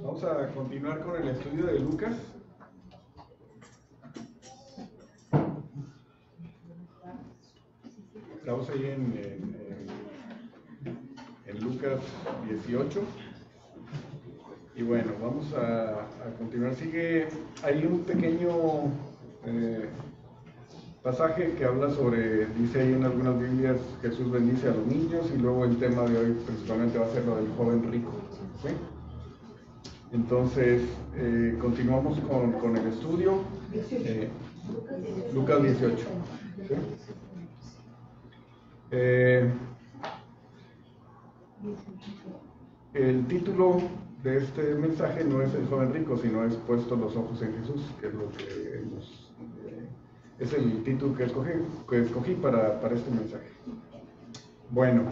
Vamos a continuar con el estudio de Lucas. Estamos ahí en Lucas 18. Y bueno, vamos a continuar. Sigue ahí un pequeño pasaje que habla sobre, dice ahí en algunas Biblias, Jesús bendice a los niños, y luego el tema de hoy principalmente va a ser lo del joven rico. ¿Sí? Entonces, continuamos con el estudio. Lucas 18. ¿Sí? El título de este mensaje no es el joven rico, sino es puesto los ojos en Jesús, que es lo que es el título que escogí para este mensaje. Bueno,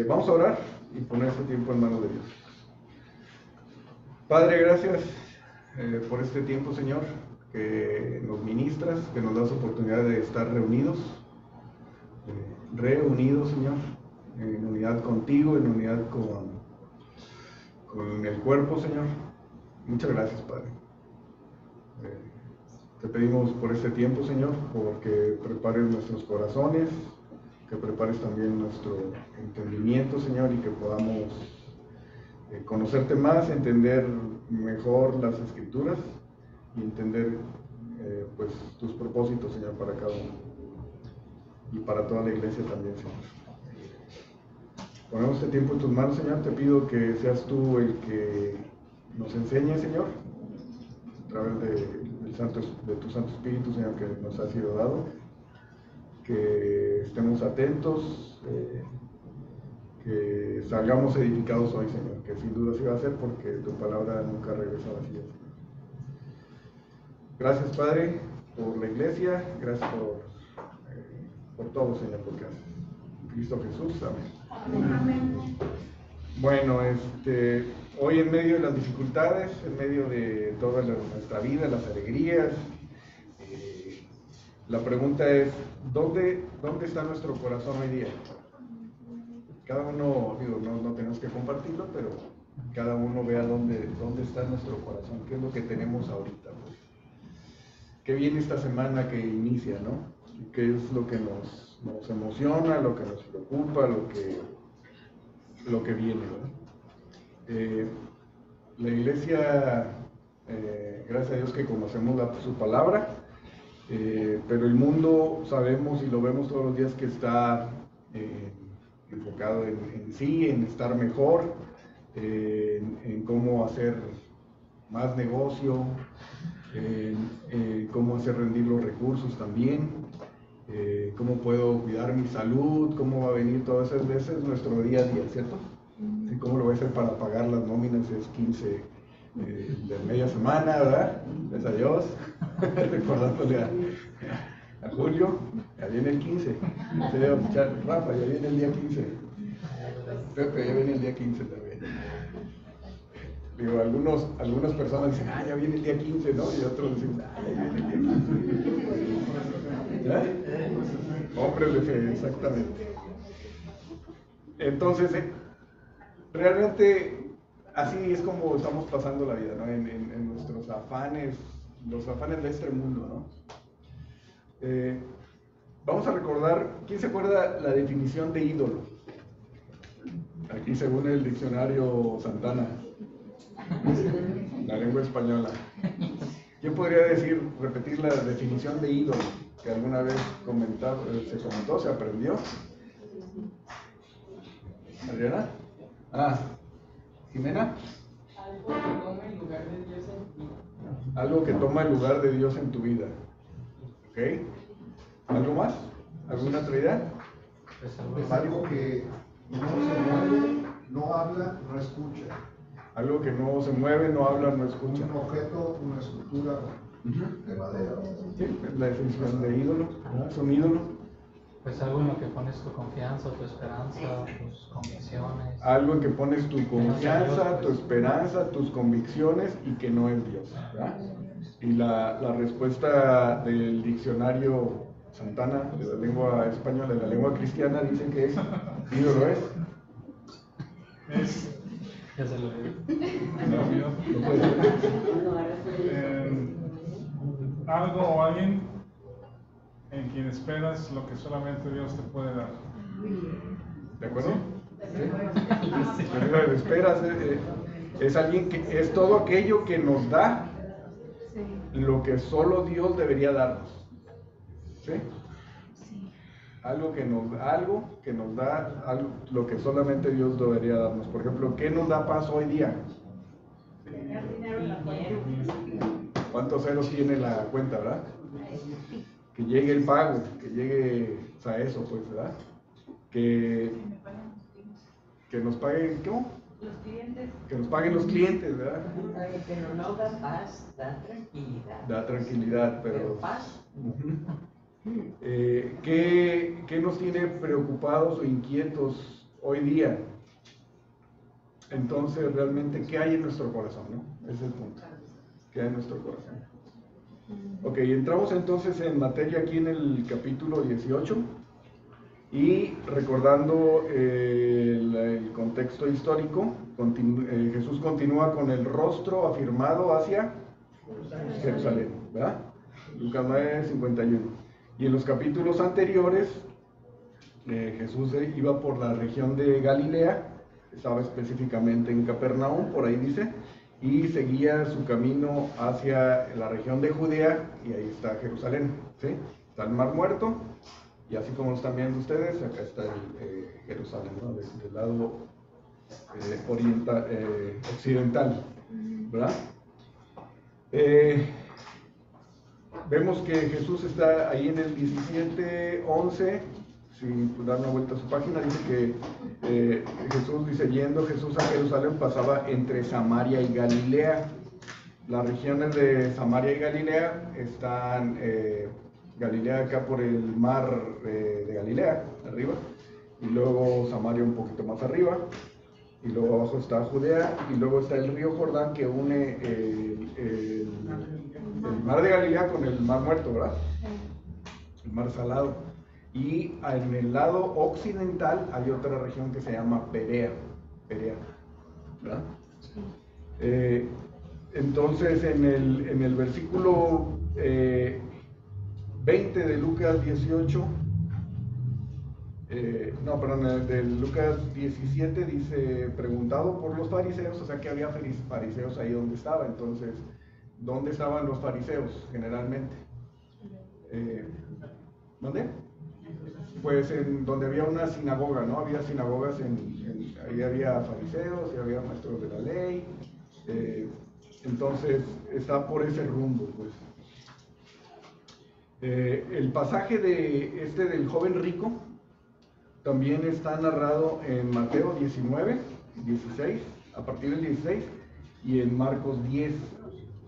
vamos a orar y poner este tiempo en manos de Dios. Padre, gracias por este tiempo, Señor, que nos ministras, que nos das oportunidad de estar reunidos, Señor, en unidad contigo, en unidad con el cuerpo, Señor. Muchas gracias, Padre. Te pedimos por este tiempo, Señor, porque prepares nuestros corazones, que prepares también nuestro entendimiento, Señor, y que podamos conocerte más, entender mejor las Escrituras y entender pues tus propósitos, Señor, para cada uno y para toda la iglesia también, Señor. Ponemos este tiempo en tus manos, Señor. Te pido que seas tú el que nos enseñe, Señor, a través de tu Santo Espíritu, Señor, que nos ha sido dado. Que estemos atentos, que salgamos edificados hoy, Señor, que sin duda sí va a ser, porque tu palabra nunca regresa vacía, Señor. Gracias, Padre, por la iglesia, gracias por todo, Señor, lo que haces. En Cristo Jesús, amén. Amén. Bueno, hoy en medio de las dificultades, en medio de toda nuestra vida, las alegrías, la pregunta es, ¿dónde está nuestro corazón hoy día? Cada uno, digo, no tenemos que compartirlo, pero cada uno vea dónde está nuestro corazón, qué es lo que tenemos ahorita, pues. ¿Qué viene esta semana que inicia, no? ¿Qué es lo que nos emociona, lo que nos preocupa, lo que viene, ¿no? La iglesia, gracias a Dios que conocemos su palabra, pero el mundo sabemos y lo vemos todos los días que está enfocado en sí, en estar mejor, en cómo hacer más negocio, en cómo hacer rendir los recursos también, cómo puedo cuidar mi salud, cómo va a venir todas esas veces nuestro día a día, ¿cierto? Así cómo lo voy a hacer para pagar las nóminas, es 15 de media semana, ¿verdad? Gracias a Dios, recordándole a Julio, ya viene el 15, Rafa, ya viene el día 15, Pepe, ya viene el día 15 también. Digo, algunas personas dicen, ya viene el día 15, ¿no? Y otros dicen, ya viene el día 15. Hombres de fe, exactamente. Entonces, realmente así es como estamos pasando la vida, ¿no? En nuestros afanes, los afanes de este mundo, ¿no? Vamos a recordar, ¿quién se acuerda la definición de ídolo? Aquí según el diccionario Santana, la lengua española. ¿Quién podría repetir la definición de ídolo que alguna vez se comentó, se aprendió? ¿Adriana? ¿Jimena? Algo que toma el lugar de Dios en tu vida. ¿Ok? ¿Algo más? ¿Alguna otra idea? Es algo que no se mueve, no habla, no escucha. Algo que no se mueve, no habla, no escucha. Un objeto, una escultura de madera. Sí, es la definición de ídolo. Es un ídolo. Pues algo en lo que pones tu confianza, tu esperanza, tus convicciones. Algo en que pones tu confianza, tu esperanza, tus convicciones y que no es Dios, ¿verdad? Y la respuesta del diccionario Santana, de la lengua española, de la lengua cristiana, dice que ídolo es Ya se lo digo. No, mío. No puede ser. Algo o alguien en quien esperas lo que solamente Dios te puede dar. ¿De acuerdo? Sí. Pero de esperas es alguien que es todo aquello que nos da lo que solo Dios debería darnos. ¿Sí? Algo que nos da lo que solamente Dios debería darnos. Por ejemplo, ¿qué nos da paz hoy día? ¿Cuántos ceros tiene la cuenta, verdad? Que llegue el pago, que llegue, o sea, eso, pues, ¿verdad? Que nos paguen, ¿cómo? Los clientes. Que nos paguen los clientes, ¿verdad? Pero no da paz, da tranquilidad. Da tranquilidad, pero paz. ¿Qué nos tiene preocupados o inquietos hoy día? Entonces, realmente, ¿qué hay en nuestro corazón, no? Ese es el punto. ¿Qué hay en nuestro corazón? Ok, entramos entonces en materia aquí en el capítulo 18 y recordando el contexto histórico, Jesús continúa con el rostro afirmado hacia Jerusalén, ¿verdad? Lucas 9, 51. Y en los capítulos anteriores, Jesús iba por la región de Galilea, estaba específicamente en Capernaum, por ahí dice, y seguía su camino hacia la región de Judea, y ahí está Jerusalén, ¿sí? Está el Mar Muerto, y así como lo están viendo ustedes, acá está Jerusalén, ¿no? Del lado occidental, ¿verdad? Vemos que Jesús está ahí en el 17:11, si dar una vuelta a su página, dice que Jesús dice, yendo Jesús a Jerusalén pasaba entre Samaria y Galilea. Las regiones de Samaria y Galilea están, Galilea acá por el mar de Galilea, arriba, y luego Samaria un poquito más arriba, y luego abajo está Judea, y luego está el río Jordán que une el mar de Galilea con el mar muerto, ¿verdad? El mar salado. Y en el lado occidental hay otra región que se llama Perea, ¿verdad? Entonces en el versículo 20 de Lucas 18, de Lucas 17 dice, preguntado por los fariseos, o sea que había fariseos ahí donde estaba. Entonces, ¿dónde estaban los fariseos generalmente? ¿Dónde? Pues en donde había una sinagoga, ¿no? Había sinagogas, ahí había fariseos y había maestros de la ley. Entonces, está por ese rumbo, pues. El pasaje del joven rico también está narrado en Mateo 19, 16, a partir del 16, y en Marcos 10.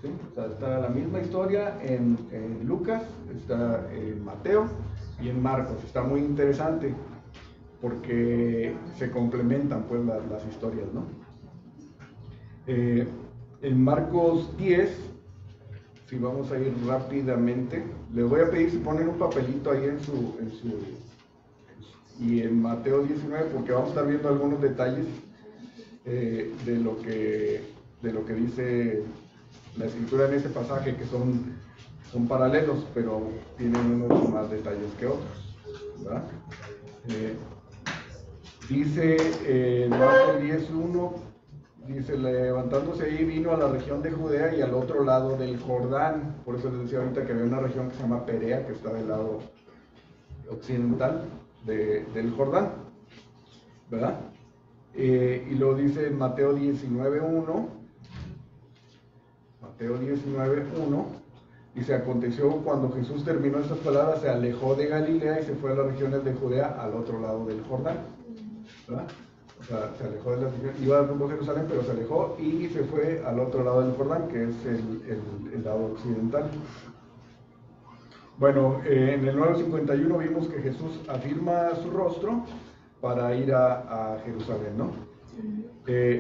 ¿Sí? O sea, está la misma historia en Lucas, está en Mateo y en Marcos. Está muy interesante porque se complementan pues las historias, ¿no? En Marcos 10, si vamos a ir rápidamente, les voy a pedir si ponen un papelito ahí y en Mateo 19, porque vamos a estar viendo algunos detalles de lo que dice la escritura en este pasaje, que son paralelos, pero tienen unos más detalles que otros, ¿verdad? Dice en Marcos 10:1, dice, levantándose ahí vino a la región de Judea y al otro lado del Jordán. Por eso les decía ahorita que había una región que se llama Perea, que está del lado occidental del Jordán, ¿verdad? Y luego dice en Mateo 19:1, dice, aconteció cuando Jesús terminó estas palabras, se alejó de Galilea y se fue a las regiones de Judea al otro lado del Jordán, ¿verdad? O sea, se alejó de las regiones, iba rumbo a Jerusalén, pero se alejó y se fue al otro lado del Jordán, que es el lado occidental. Bueno, en el 9:51 vimos que Jesús afirma su rostro para ir a Jerusalén, ¿no?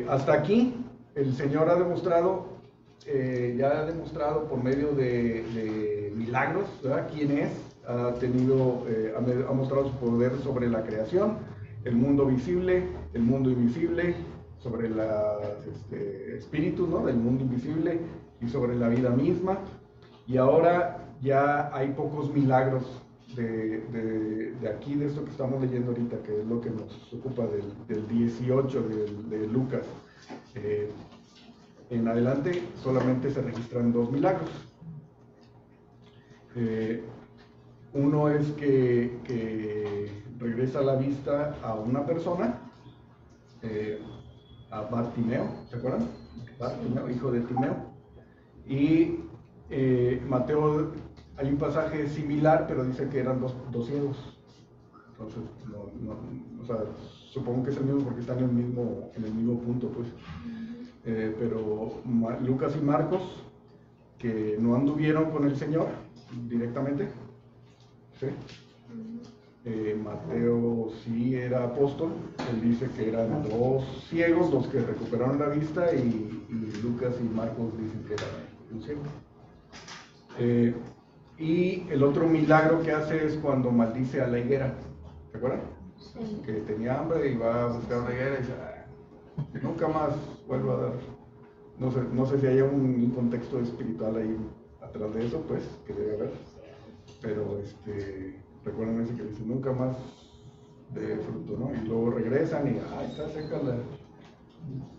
Hasta aquí el Señor ha demostrado, por medio de milagros, ¿verdad? Quién es, ha mostrado su poder sobre la creación, el mundo visible, el mundo invisible, sobre los espíritus, ¿no? Del mundo invisible y sobre la vida misma. Y ahora ya hay pocos milagros de aquí, de esto que estamos leyendo ahorita, que es lo que nos ocupa del 18 de Lucas. En adelante solamente se registran 2 milagros. Uno es que regresa la vista a una persona, a Bartimeo, ¿se acuerdan? Bartimeo, hijo de Timeo. Y Mateo, hay un pasaje similar, pero dice que eran dos ciegos. Entonces, o sea, supongo que es el mismo porque están en el mismo punto, pues. Pero Lucas y Marcos, que no anduvieron con el Señor directamente, ¿sí? Mateo sí era apóstol, él dice que eran 2 ciegos los que recuperaron la vista, y Lucas y Marcos dicen que era un ciego. Y el otro milagro que hace es cuando maldice a la higuera, ¿se acuerdan? Sí. Que tenía hambre y va a buscar una higuera y dice, que nunca más vuelvo a dar. No sé si hay un contexto espiritual ahí atrás de eso, pues, que debe haber. Pero recuerden ese que dice, nunca más de fruto, ¿no? Y luego regresan y, está seca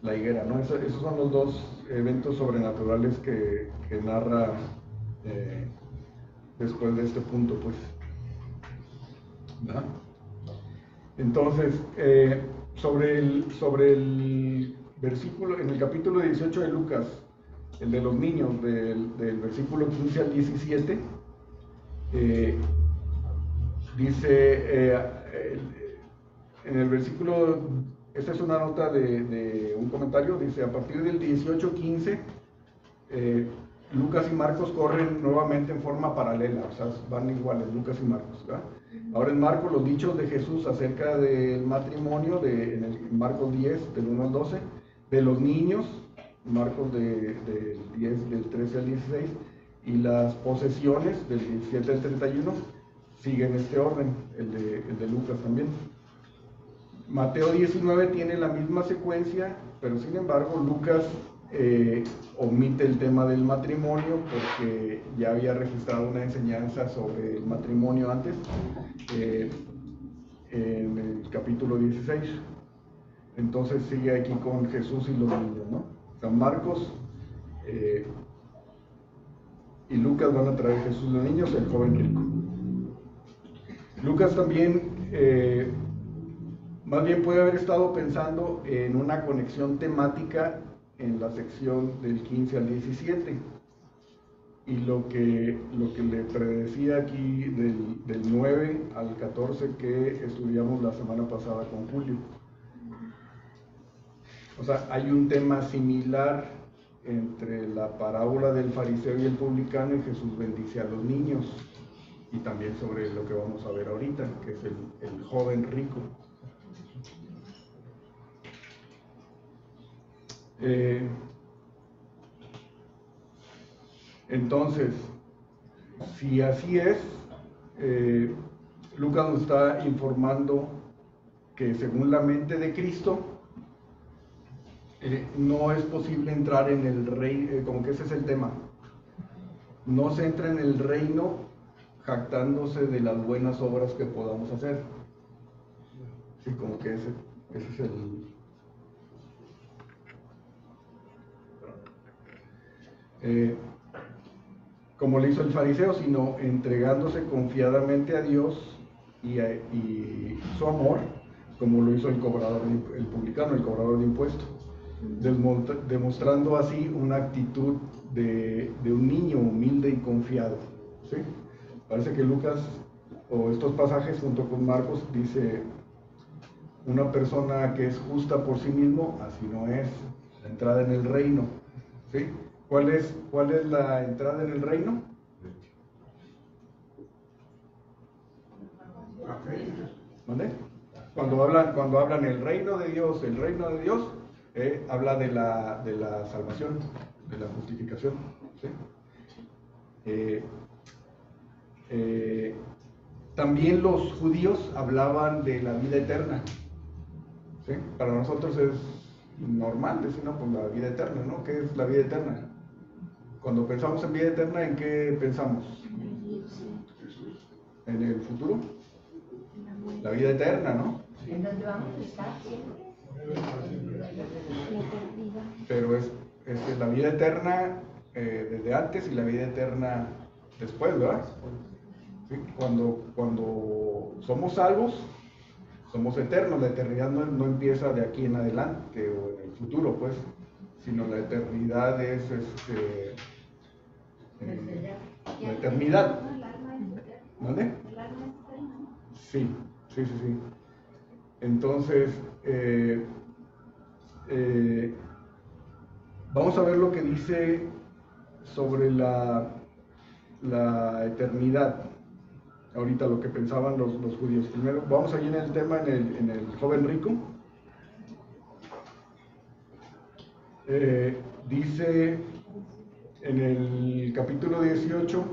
la higuera, ¿no? Esos son los 2 eventos sobrenaturales que narra después de este punto, pues. ¿Verdad? Entonces, sobre el versículo, en el capítulo 18 de Lucas, el de los niños, del versículo 15 al 17, dice, en el versículo, esta es una nota de un comentario, dice, a partir del 18-15, Lucas y Marcos corren nuevamente en forma paralela, o sea, van iguales, Lucas y Marcos, ¿verdad? Ahora en Marcos, los dichos de Jesús acerca del matrimonio, en Marcos 10, del 1 al 12, de los niños, Marcos del 10, del 13 al 16, y las posesiones, del 17 al 31, siguen este orden, el de Lucas también. Mateo 19 tiene la misma secuencia, pero sin embargo Lucas omite el tema del matrimonio porque ya había registrado una enseñanza sobre el matrimonio antes, en el capítulo 16. Entonces sigue aquí con Jesús y los niños, ¿no? San Marcos y Lucas van a traer Jesús y los niños, el joven rico. Lucas también, más bien puede haber estado pensando en una conexión temática en la sección del 15 al 17, y lo que le predecía aquí del 9 al 14 que estudiamos la semana pasada con Julio. O sea, hay un tema similar entre la parábola del fariseo y el publicano, y Jesús bendice a los niños, y también sobre lo que vamos a ver ahorita, que es el joven rico. Entonces, si así es, Lucas nos está informando que según la mente de Cristo, no es posible entrar en el reino, como que ese es el tema. No se entra en el reino jactándose de las buenas obras que podamos hacer. Sí, como que ese es como le hizo el fariseo, sino entregándose confiadamente a Dios y su amor, como lo hizo el publicano, el cobrador de impuestos, demostrando así una actitud de un niño humilde y confiado. ¿Sí? Parece que Lucas, o estos pasajes junto con Marcos, dice: una persona que es justa por sí mismo, así no es la entrada en el reino. ¿Sí? ¿Cuál es la entrada en el reino? ¿Vale? Cuando hablan el reino de Dios, habla de la salvación, de la justificación. ¿Sí? También los judíos hablaban de la vida eterna. ¿Sí? Para nosotros es normal, decir, no, pues la vida eterna, ¿no? ¿Qué es la vida eterna? Cuando pensamos en vida eterna, ¿en qué pensamos? ¿En el futuro? La vida eterna, ¿no? En donde vamos a estar siempre. Pero es la vida eterna desde antes y la vida eterna después, ¿verdad? Sí, cuando somos salvos, somos eternos. La eternidad no empieza de aquí en adelante o en el futuro, pues, sino la eternidad es la eternidad. ¿Dónde? Sí. Entonces, vamos a ver lo que dice sobre la eternidad. Ahorita lo que pensaban los judíos. Primero, vamos allí en el tema, en el joven rico. Dice en el capítulo 18,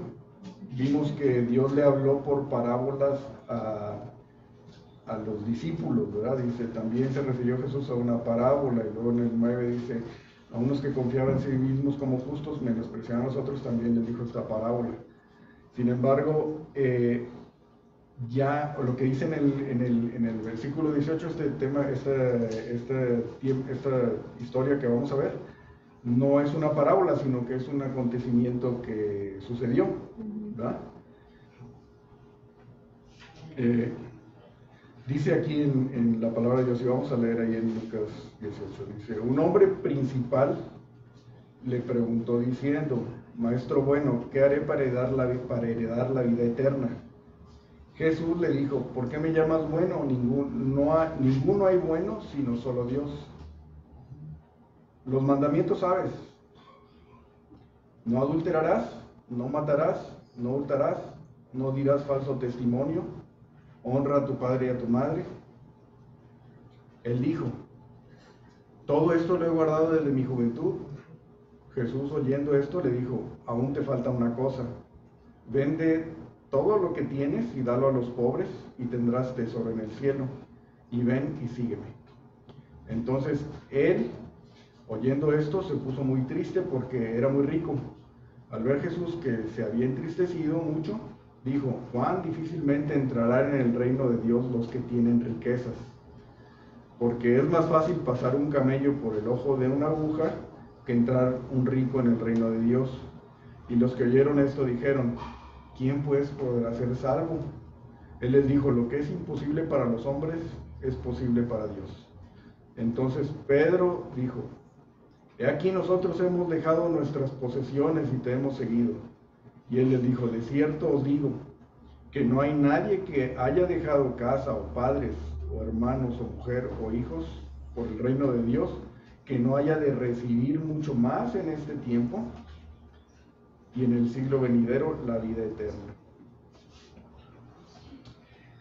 vimos que Dios le habló por parábolas a los discípulos, ¿verdad? Dice, también se refirió Jesús a una parábola, y luego en el 9 dice, a unos que confiaban en sí mismos como justos, menospreciaban a nosotros, también les dijo esta parábola. Sin embargo, ya lo que dice en el versículo 18, este tema, esta historia que vamos a ver, no es una parábola, sino que es un acontecimiento que sucedió, ¿verdad? Dice aquí en la palabra de Dios, y vamos a leer ahí en Lucas 18, dice, un hombre principal le preguntó diciendo, Maestro bueno, ¿qué haré para heredar la vida eterna? Jesús le dijo, ¿por qué me llamas bueno? Ninguno hay bueno, sino solo Dios. Los mandamientos sabes, no adulterarás, no matarás, no hurtarás, no dirás falso testimonio, honra a tu padre y a tu madre. Él dijo, todo esto lo he guardado desde mi juventud. Jesús, oyendo esto, le dijo, aún te falta una cosa, vende todo lo que tienes y dalo a los pobres y tendrás tesoro en el cielo, y ven y sígueme. Entonces él, oyendo esto, se puso muy triste porque era muy rico. Al ver Jesús que se había entristecido mucho, dijo, cuán difícilmente entrarán en el reino de Dios los que tienen riquezas, porque es más fácil pasar un camello por el ojo de una aguja que entrar un rico en el reino de Dios. Y los que oyeron esto dijeron, ¿quién pues podrá ser salvo? Él les dijo, lo que es imposible para los hombres es posible para Dios. Entonces Pedro dijo, he aquí nosotros hemos dejado nuestras posesiones y te hemos seguido. Y él les dijo, de cierto os digo, que no hay nadie que haya dejado casa o padres o hermanos o mujer o hijos por el reino de Dios, que no haya de recibir mucho más en este tiempo y en el siglo venidero la vida eterna.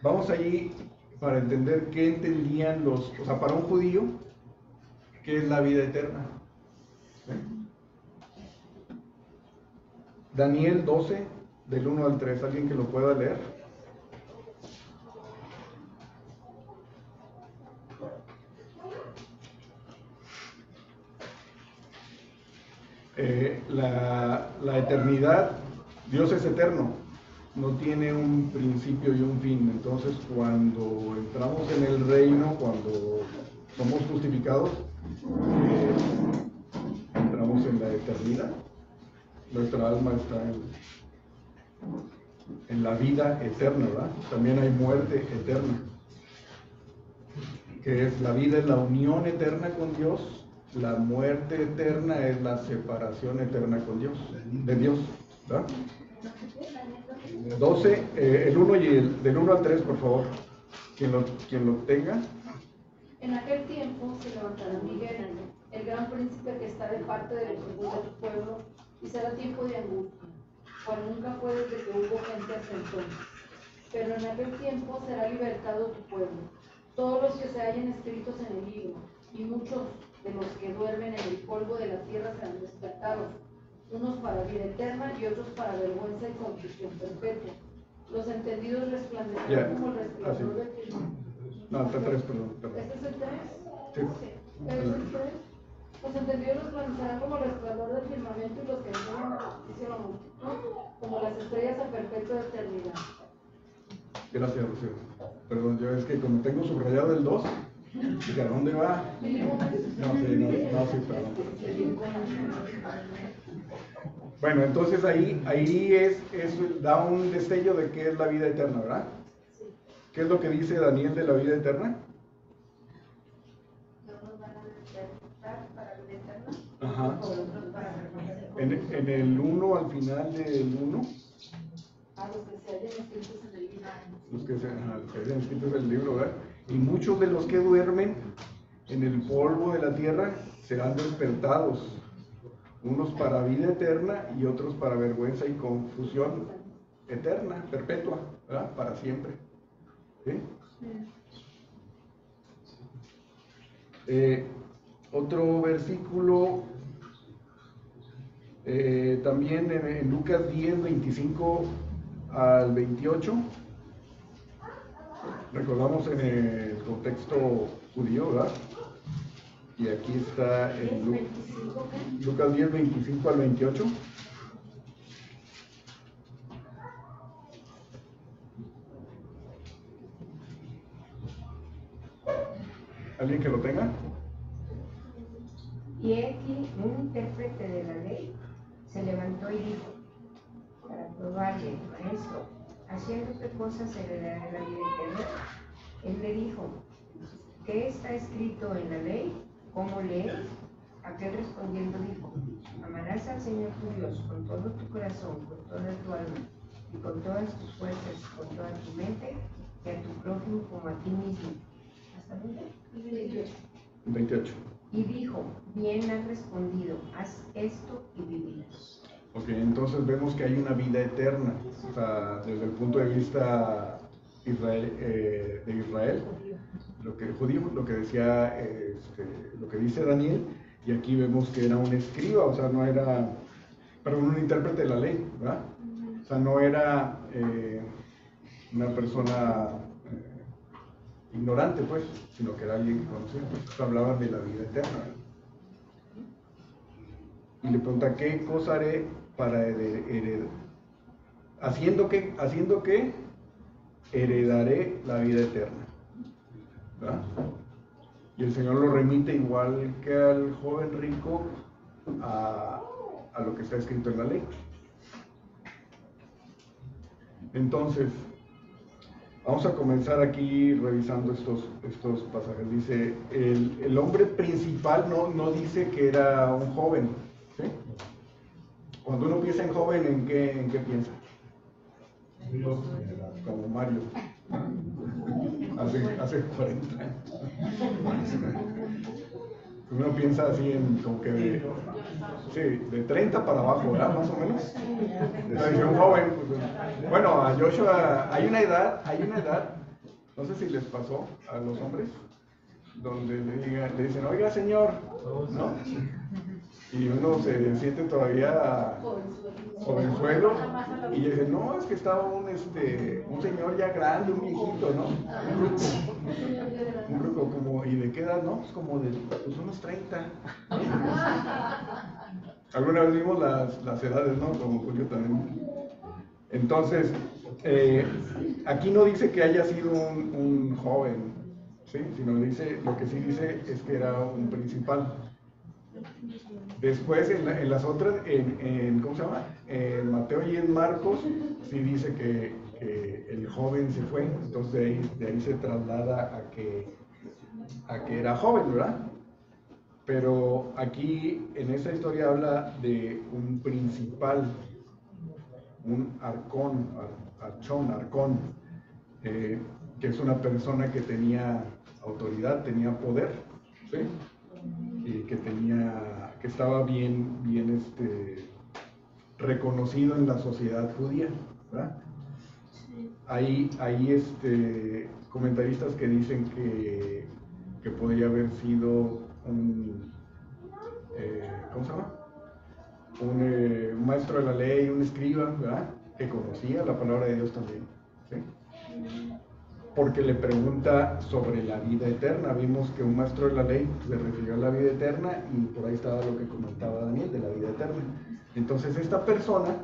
Vamos allí para entender qué entendían o sea, para un judío, ¿qué es la vida eterna? ¿Sí? Daniel 12, del 1 al 3, ¿alguien que lo pueda leer? La eternidad, Dios es eterno, no tiene un principio y un fin. Entonces, cuando entramos en el reino, cuando somos justificados, entramos en la eternidad. Nuestra alma está en la vida eterna, ¿verdad? También hay muerte eterna, que es la vida, es la unión eterna con Dios. La muerte eterna es la separación eterna con Dios, de Dios, ¿verdad? 12, el 1 y del 1 al 3, por favor, quien lo tenga. En aquel tiempo se levantará Miguel, el gran príncipe que está de parte de los hijos de tu pueblo, y será tiempo de angustia, cual nunca fue desde que hubo gente hasta entonces. Pero en aquel tiempo será libertado tu pueblo, todos los que se hallen escritos en el libro, y muchos de los que duermen en el polvo de la tierra serán despertados, unos para vida eterna y otros para vergüenza y confusión perpetua. Los entendidos resplandecerán como el resplandor del Cristo. No, hasta 3, perdón. ¿Este es el 3? Sí. Los entendidos resplandecerán como el resplandor del firmamento y los que enseñan la justicia a la multitud, como las estrellas a perpetua eternidad. Gracias, Rocío. Perdón, yo es que como tengo subrayado el 2, dije, ¿a dónde va? No, sí, perdón. Bueno, entonces ahí da un destello de qué es la vida eterna, ¿verdad? ¿Qué es lo que dice Daniel de la vida eterna? Ajá. En el 1, al final del 1. A los que se hayan escritos en el libro. Los que se hayan escritos en el libro, ¿verdad? Y muchos de los que duermen en el polvo de la tierra serán despertados, unos para vida eterna y otros para vergüenza y confusión eterna, perpetua, ¿verdad? Para siempre. ¿Sí? Otro versículo, también en Lucas 10, 25 al 28. Recordamos en el contexto judío, ¿verdad? Y aquí está en Lucas 10, 25 al 28. ¿Alguien que lo tenga? Y aquí un intérprete de la ley se levantó y dijo, para probarle, maestro, ¿haciendo qué cosas heredará la vida eterna? Él le dijo, ¿qué está escrito en la ley? ¿Cómo lees? Aquel respondiendo dijo, amarás al Señor tu Dios con todo tu corazón, con toda tu alma y con todas tus fuerzas, con toda tu mente, y a tu prójimo como a ti mismo. ¿Hasta dónde? 28. Y dijo, bien has respondido, haz esto y vivirás. Ok, entonces vemos que hay una vida eterna, o sea, desde el punto de vista de Israel, judío, lo que decía, lo que dice Daniel, y aquí vemos que era un escriba, o sea, no era, perdón, un intérprete de la ley, ¿verdad? O sea, no era una persona ignorante, pues, sino que era alguien que conocía, pues, hablaban de la vida eterna. Y le pregunta, ¿qué cosa haré para heredar? ¿Haciendo qué? Heredaré la vida eterna. ¿Verdad? Y el Señor lo remite igual que al joven rico a lo que está escrito en la ley. Entonces, vamos a comenzar aquí revisando estos pasajes. Dice, el hombre principal no dice que era un joven. ¿Sí? Cuando uno piensa en joven, ¿en qué piensa? Como Mario. Hace 40 años. Uno piensa así en como que de 30 para abajo, ¿verdad? Más o menos. Entonces, un joven, pues, bueno, a Joshua hay una edad, no sé si les pasó a los hombres, donde le dicen, oiga señor, ¿no? Y uno se siente todavía jovenzuelo y dice, no, es que estaba un señor ya grande, un viejito, ¿no? Un ruco, como, ¿y de qué edad? No, pues como de unos 30. Alguna vez vimos las edades, ¿no? Como Julio también. Entonces, aquí no dice que haya sido un joven, ¿sí? Sino lo que sí dice es que era un principal. Después en las otras, ¿cómo se llama? En Mateo y en Marcos, sí dice que el joven se fue, entonces de ahí se traslada a que era joven, ¿verdad? Pero aquí en esta historia habla de un principal, un arcón, que es una persona que tenía autoridad, tenía poder, ¿sí? Y que estaba bien reconocido en la sociedad judía, ¿verdad? Hay comentaristas que dicen que podría haber sido ¿cómo se llama? Un maestro de la ley, un escriba, ¿verdad? Que conocía la palabra de Dios también, ¿sí? porque le pregunta sobre la vida eterna. Vimos que un maestro de la ley se refirió a la vida eterna y por ahí estaba lo que comentaba Daniel de la vida eterna. Entonces esta persona,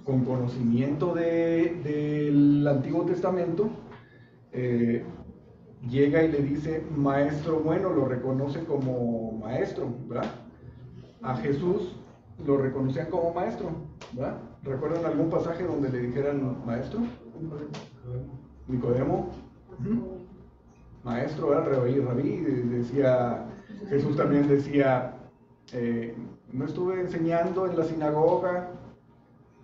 con conocimiento del Antiguo Testamento, llega y le dice maestro bueno, lo reconoce como maestro, ¿verdad? A Jesús lo reconocían como maestro, ¿verdad? ¿Recuerdan algún pasaje donde le dijeran maestro? Nicodemo, maestro, ¿verdad? Rabí, decía, Jesús también decía, no estuve enseñando en la sinagoga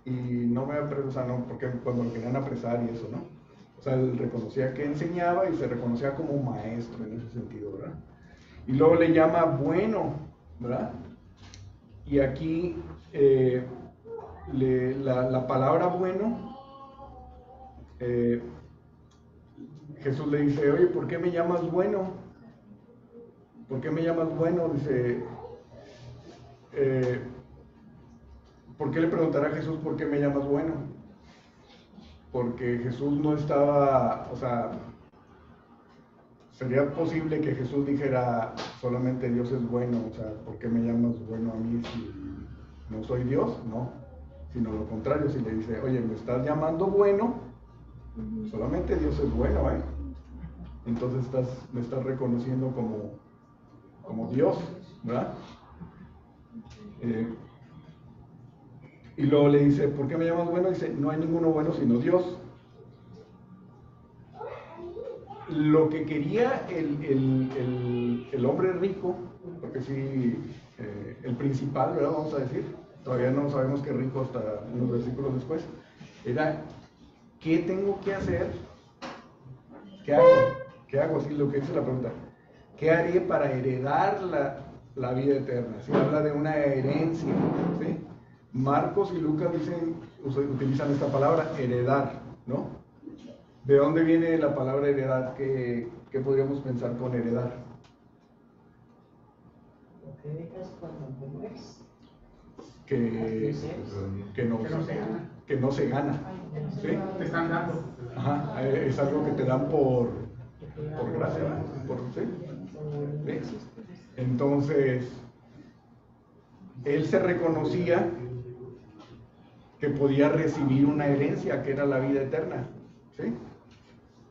y no me apresó, o sea, no, porque cuando lo querían apresar y eso, ¿no? O sea, él reconocía que enseñaba y se reconocía como maestro en ese sentido, ¿verdad? Y luego le llama bueno, ¿verdad? Y aquí la palabra bueno, Jesús le dice, oye, ¿por qué me llamas bueno? ¿Por qué me llamas bueno? Dice, ¿por qué le preguntará a Jesús por qué me llamas bueno? Porque Jesús no estaba, o sea, sería posible que Jesús dijera solamente Dios es bueno, o sea, ¿por qué me llamas bueno a mí si no soy Dios? No, sino lo contrario, si le dice, oye, me estás llamando bueno, solamente Dios es bueno, ¿eh? Entonces me estás reconociendo como Dios, ¿verdad? Y luego le dice, ¿por qué me llamas bueno? Dice, no hay ninguno bueno sino Dios. Lo que quería el hombre rico, porque sí, el principal, ¿verdad? Vamos a decir, todavía no sabemos qué rico hasta unos versículos después, era, ¿qué tengo que hacer? ¿Qué hago? ¿Qué hago? Así lo que dice la pregunta. ¿Qué haré para heredar la vida eterna? Si habla de una herencia, ¿sí? Marcos y Lucas utilizan esta palabra, heredar, ¿no? ¿De dónde viene la palabra heredad? ¿Qué podríamos pensar con heredar? Lo que dejas cuando te mueres. Que no se gana. ¿Sí? Te están dando. Ajá, es algo que te dan por gracia, ¿sí? ¿Sí? Entonces, él se reconocía que podía recibir una herencia que era la vida eterna, ¿sí?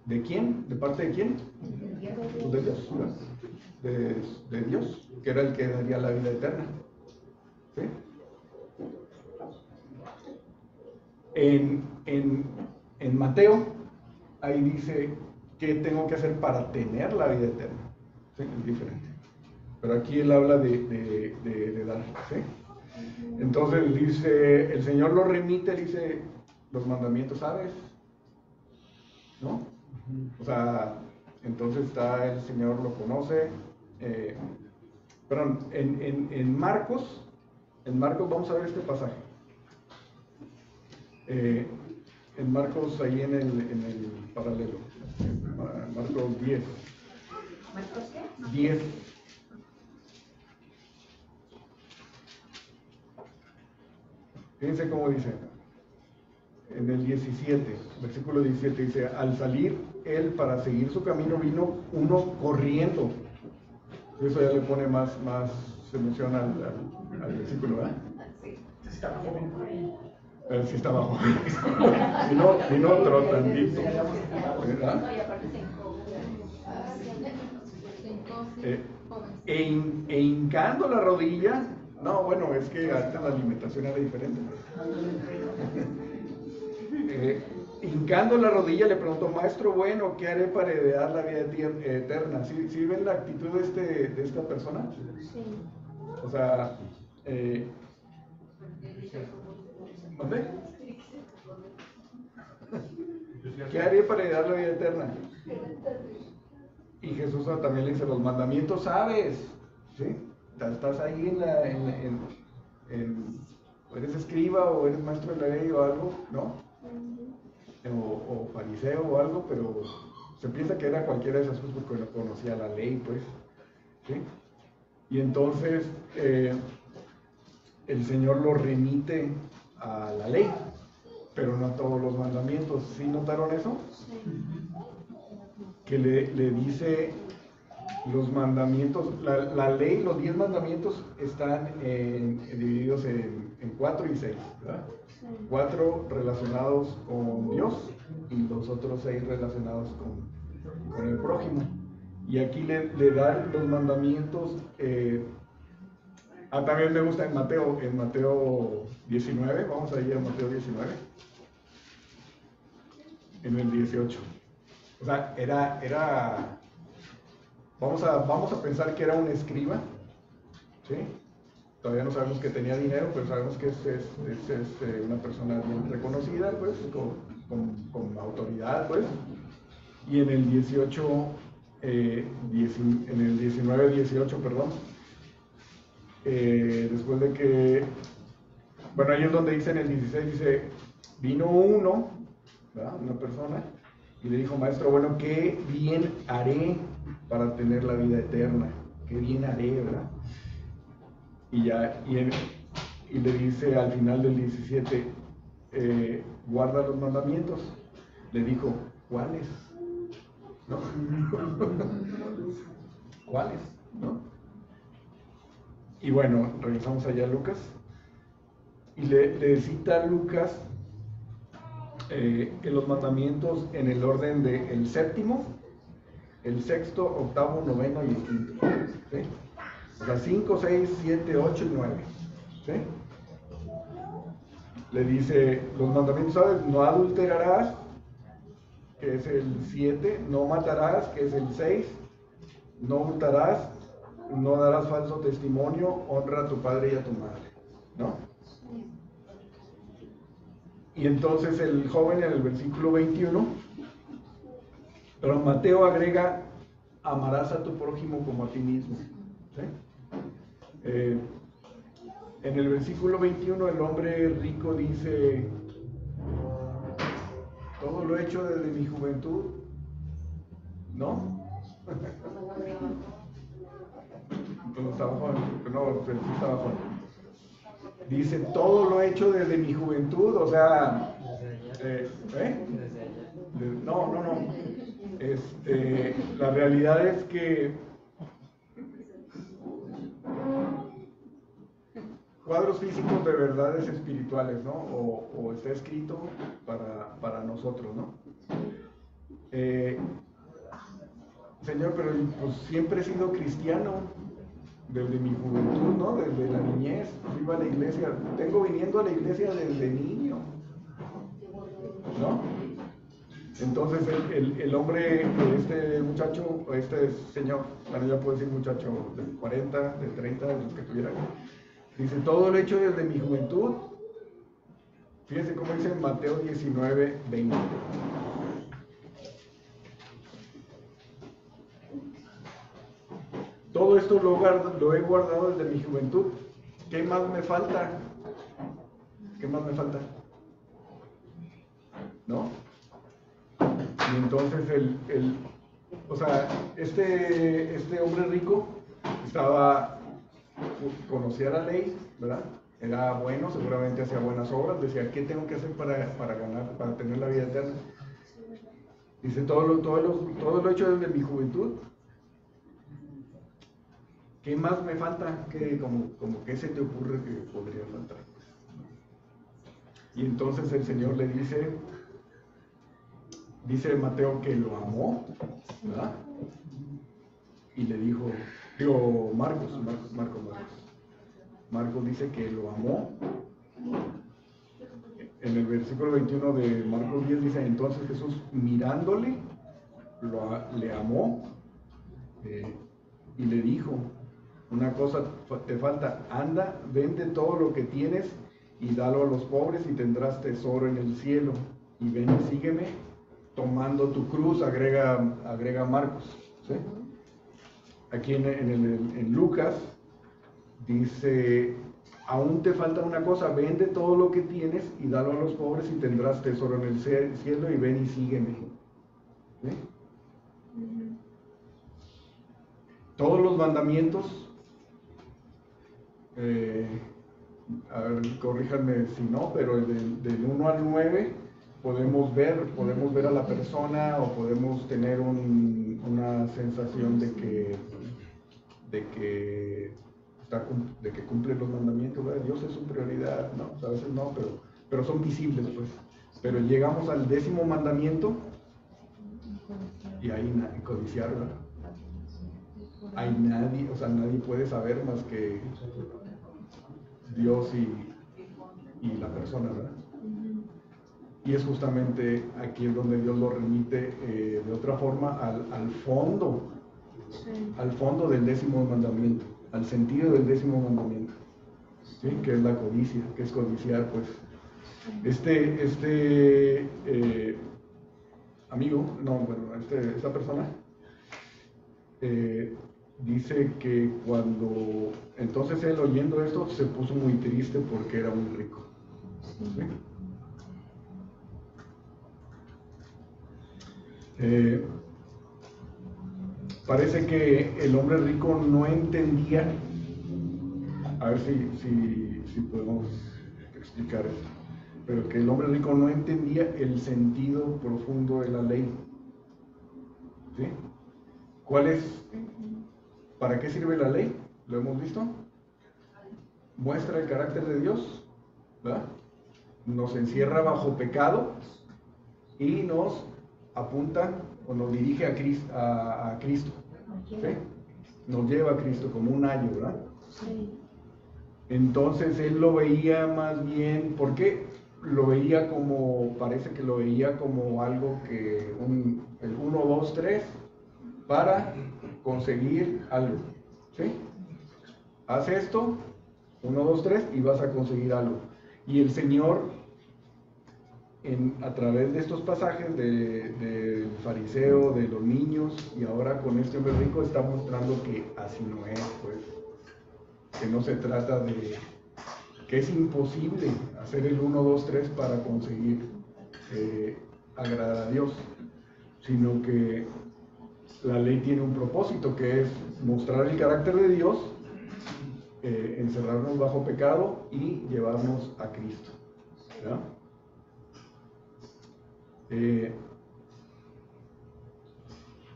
¿De quién? ¿De parte de quién? Pues de Dios, ¿no? De Dios, que era el que daría la vida eterna, ¿sí? En Mateo, ahí dice, ¿qué tengo que hacer para tener la vida eterna? ¿Sí? Es diferente. Pero aquí él habla de dar, ¿sí? Entonces dice, el Señor lo remite, dice, los mandamientos, ¿sabes? ¿No? O sea, entonces el Señor lo conoce. Perdón, en Marcos vamos a ver este pasaje. En Marcos, ahí en el paralelo, Marcos 10. ¿Marcos qué? 10. Fíjense cómo dice, en el 17, versículo 17, dice, al salir él para seguir su camino, vino uno corriendo. Eso ya le pone más se menciona al versículo, ¿verdad? Sí. Sí está abajo. Vino otro tantito, ¿verdad? No, y aparte se E hincando la rodilla, no, bueno, es que antes la alimentación era diferente. Hincando la rodilla le preguntó, maestro bueno, ¿qué haré para heredar la vida eterna? ¿Sí ven la actitud de esta persona? Sí. O sea, ¿dónde? ¿Qué haré para heredar la vida eterna? Y Jesús también le dice, los mandamientos sabes, ¿sí? Estás ahí eres escriba o eres maestro de la ley o algo, ¿no? O fariseo o algo, pero se piensa que era cualquiera de esas cosas porque no conocía la ley, pues, ¿sí? Y entonces el Señor lo remite a la ley, pero no todos los mandamientos. ¿Sí notaron eso? Que le dice los mandamientos, la ley, los 10 mandamientos están divididos en 4 y 6, ¿verdad? 4 relacionados con Dios y los otros 6 relacionados con el prójimo. Y aquí le dan los mandamientos. También me gusta en Mateo 19, vamos a ir a Mateo 19, en el 18. O sea, vamos a pensar que era un escriba, ¿sí? Todavía no sabemos que tenía dinero, pero sabemos que es una persona bien reconocida, pues, con autoridad, pues. Y en el 19-18, perdón, después de que, bueno, ahí es donde dice en el 16, dice, vino uno, ¿verdad? Una persona, y le dijo, maestro, bueno, ¿qué bien haré para tener la vida eterna? ¿Qué bien haré, verdad? Y le dice al final del 17, guarda los mandamientos. Le dijo, ¿cuáles? ¿No? ¿Cuáles? ¿No? Y bueno, regresamos allá a Lucas. Y le cita a Lucas que los mandamientos en el orden de el séptimo, el sexto, octavo, noveno y el quinto. ¿Sí? O sea, 5, 6, 7, 8 y 9. ¿Sí? Le dice, los mandamientos, ¿sabes? No adulterarás, que es el 7, no matarás, que es el 6, no hurtarás, no darás falso testimonio, honra a tu padre y a tu madre, ¿no? Y entonces el joven en el versículo 21, pero Mateo agrega, amarás a tu prójimo como a ti mismo, ¿sí? En el versículo 21 el hombre rico dice, todo lo he hecho desde mi juventud, ¿no? Cuando estaba joven, no, pero sí estaba joven. Dice, todo lo he hecho desde mi juventud, o sea, no. La realidad es que cuadros físicos de verdades espirituales, ¿no? O está escrito para nosotros, ¿no? Señor, pero pues siempre he sido cristiano, desde mi juventud, ¿no? Desde la niñez, iba a la iglesia, tengo viniendo a la iglesia desde niño, ¿no? Entonces el hombre, este muchacho, este señor, bueno, ya puedo decir muchacho de 40, de 30, de los que tuvieran, dice, todo lo he hecho desde mi juventud. Fíjense cómo dice en Mateo 19, 20. Todo esto lo he guardado desde mi juventud. ¿Qué más me falta? ¿Qué más me falta? ¿No? Y entonces o sea, este hombre rico conocía la ley, ¿verdad? Era bueno, seguramente hacía buenas obras, decía, ¿qué tengo que hacer para ganar, para tener la vida eterna? Dice, todo lo he hecho desde mi juventud. ¿Qué más me falta? Como que se te ocurre que podría faltar. Y entonces el Señor le dice Mateo que lo amó, ¿verdad? Y le dijo, Marcos dice que lo amó. En el versículo 21 de Marcos 10 dice, entonces Jesús mirándole, le amó y le dijo, una cosa te falta, anda, vende todo lo que tienes y dalo a los pobres y tendrás tesoro en el cielo. Y ven y sígueme, tomando tu cruz, agrega Marcos. ¿Sí? Aquí en Lucas dice, aún te falta una cosa, vende todo lo que tienes y dalo a los pobres y tendrás tesoro en el cielo y ven y sígueme. ¿Sí? Todos los mandamientos a ver, corríjanme si no, pero del 1 al 9 podemos ver a la persona o podemos tener una sensación de que cumple los mandamientos, ¿verdad? Dios es su prioridad, ¿no? A veces no, pero son visibles, pues. Pero llegamos al 10º mandamiento y ahí codiciar, ¿verdad? Hay nadie, o sea, nadie puede saber más que Dios y la persona, ¿verdad? Y es justamente aquí es donde Dios lo remite de otra forma al fondo del 10º mandamiento, al sentido del 10º mandamiento, ¿sí? Que es la codicia, que es codiciar, pues. Esta persona dice que entonces él oyendo esto se puso muy triste porque era muy rico. ¿Sí? Parece que el hombre rico no entendía, a ver si podemos explicar esto, pero que el hombre rico no entendía el sentido profundo de la ley. ¿Sí? ¿Para qué sirve la ley? ¿Lo hemos visto? Muestra el carácter de Dios, ¿verdad? Nos encierra bajo pecado y nos apunta o nos dirige a Cristo. ¿Sí? Nos lleva a Cristo como un ayo, ¿verdad? Sí. Entonces él lo veía más bien, ¿por qué? Parece que lo veía como algo que el 1, 2, 3 para conseguir algo. ¿Sí? Haz esto, 1, 2, 3 y vas a conseguir algo. Y el Señor, a través de estos pasajes del fariseo, de los niños y ahora con este hombre rico, está mostrando que así no es, pues. Que no se trata que es imposible hacer el 1, 2, 3 para conseguir agradar a Dios, sino que la ley tiene un propósito, que es mostrar el carácter de Dios, encerrarnos bajo pecado y llevarnos a Cristo, ¿verdad?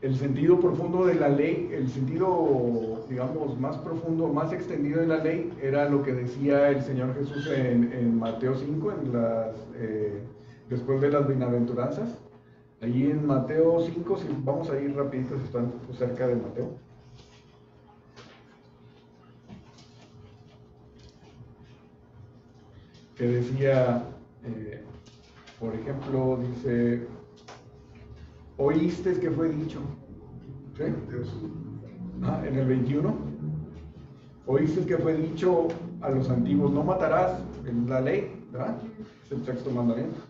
El sentido profundo de la ley, el sentido, digamos, más profundo, más extendido de la ley, era lo que decía el Señor Jesús en Mateo 5, después de las bienaventuranzas. Allí en Mateo 5, si vamos a ir rapidito, si están cerca de Mateo. Que decía, por ejemplo, dice, oíste que fue dicho, ¿sí? En el 21, oíste que fue dicho a los antiguos, no matarás, en la ley, ¿verdad? Es el 6º mandamiento.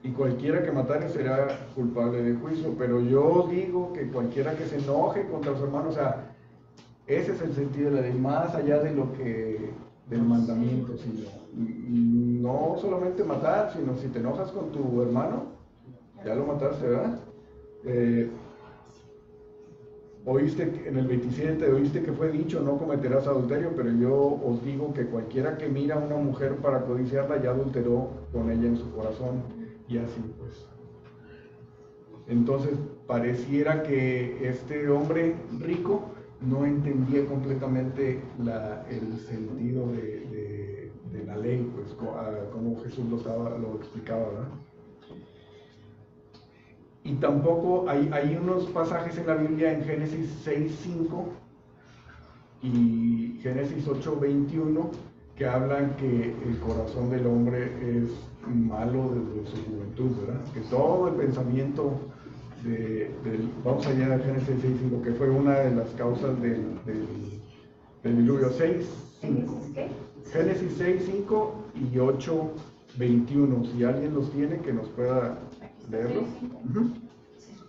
Y cualquiera que matare será culpable de juicio, pero yo os digo que cualquiera que se enoje contra su hermano, o sea, ese es el sentido de la ley, más allá de del mandamiento, sino no solamente matar, sino si te enojas con tu hermano, ya lo mataste, ¿verdad? Oíste en el 27, oíste que fue dicho, no cometerás adulterio, pero yo os digo que cualquiera que mira a una mujer para codiciarla ya adulteró con ella en su corazón, y así pues. Entonces pareciera que este hombre rico no entendía completamente el sentido de la ley, pues como Jesús lo explicaba, ¿verdad? Y tampoco hay unos pasajes en la Biblia en Génesis 6:5 y Génesis 8:21 que hablan que el corazón del hombre es malo desde su juventud, ¿verdad? Que todo el pensamiento vamos allá a Génesis 6:5, que fue una de las causas del diluvio. 6:5. ¿Qué? Génesis 6:5 y 8:21. Si alguien los tiene, que nos pueda leerlo.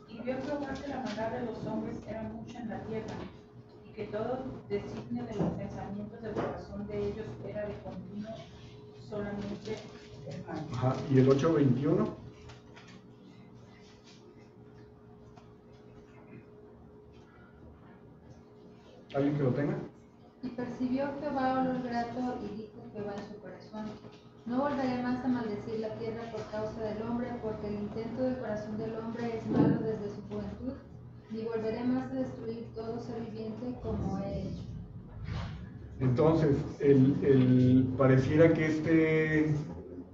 Y vio Jehová que la maldad de los hombres era mucha en la tierra, y que todo designio de los pensamientos del corazón de ellos era de continuo solamente el mal. Ajá. ¿Y el 8:21? ¿Alguien que lo tenga? Y percibió Jehová olor grato y dijo Jehová en su corazón: no volveré más a maldecir la tierra por causa del hombre, porque el intento del corazón del hombre es malo desde su juventud, ni volveré más a destruir todo ser viviente como he hecho. Entonces, pareciera que